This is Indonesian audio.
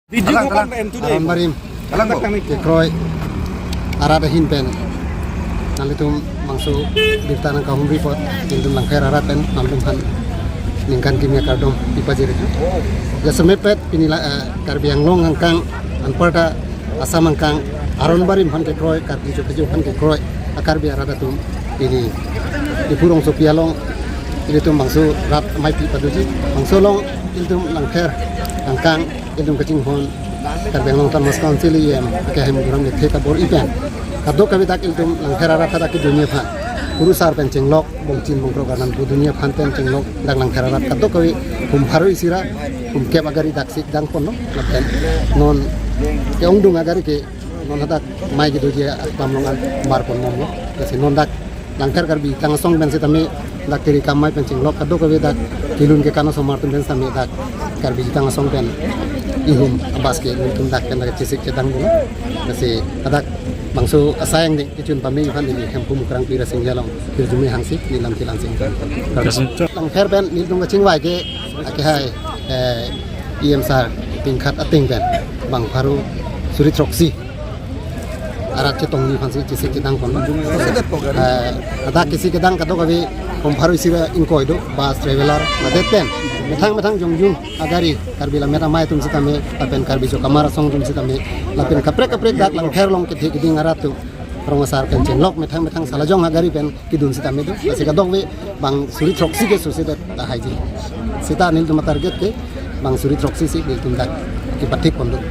Video ko kan pen today. Marim, Alang ko. Kroy, arada hin pen. Nalitum mangsu birta ng kahong report, indum lang kaya araten, nalitum han ningkan kimia kardom ipajiri. Ya semepet pinila karbiang long angkang anparta asam angkang aron barim han ke kroy karbi jo han ke kroy akarbi arada tum ini di purong sopialong ini tum mangsu rat mai pi paduji mangsu long indum lang kaya angkang indum kacing hon karbiang long tan mas council yem ke hem guram ne theka bor ipen kado kabitak indum lang kaya arata ki dunia pha kurusar pencing lok bongcin bongkro kanan bu dunia phan pencing lok dang lang kaya arat kado kawi hum haru isira hum kep agari daksik dang pon no lapen non ke ongdung agari ke non hadak mai gitu dia tamlongan mar pon mo kasi non dak langkar karbi tang song ben sitame dak tiri kamai pencing lok kado kawi dak kilun ke kano somar tun ben same dak karbi tang song ben ihum abas ke nuntum dak kan dak cisik cetang bulo kasi hadak bangsu asayang di kicun pami fan ini kampu mukrang pira sing jalong kirjumi hangsi nilam tilang sing langkar ben ni dung kacing wai ke ake hai em sar tingkat ating ben bang paru suri troksi arat cetong ni fansi cisik cetang kon ada kisi kedang kado kabi paru isira inkoido bus traveler adet pen metang jongjung agari karbila meta mai tum sitame apen karbi jo kamara song tum sitame lapen kaprek dak lang kher long ke ding aratu rongasar pencen lok metang salajong agari pen kidun sitame do asika dong we bang suri troksi ke susida ta haji sita nil tum target ke bang suri troksi si bil tum dak ki patik pondok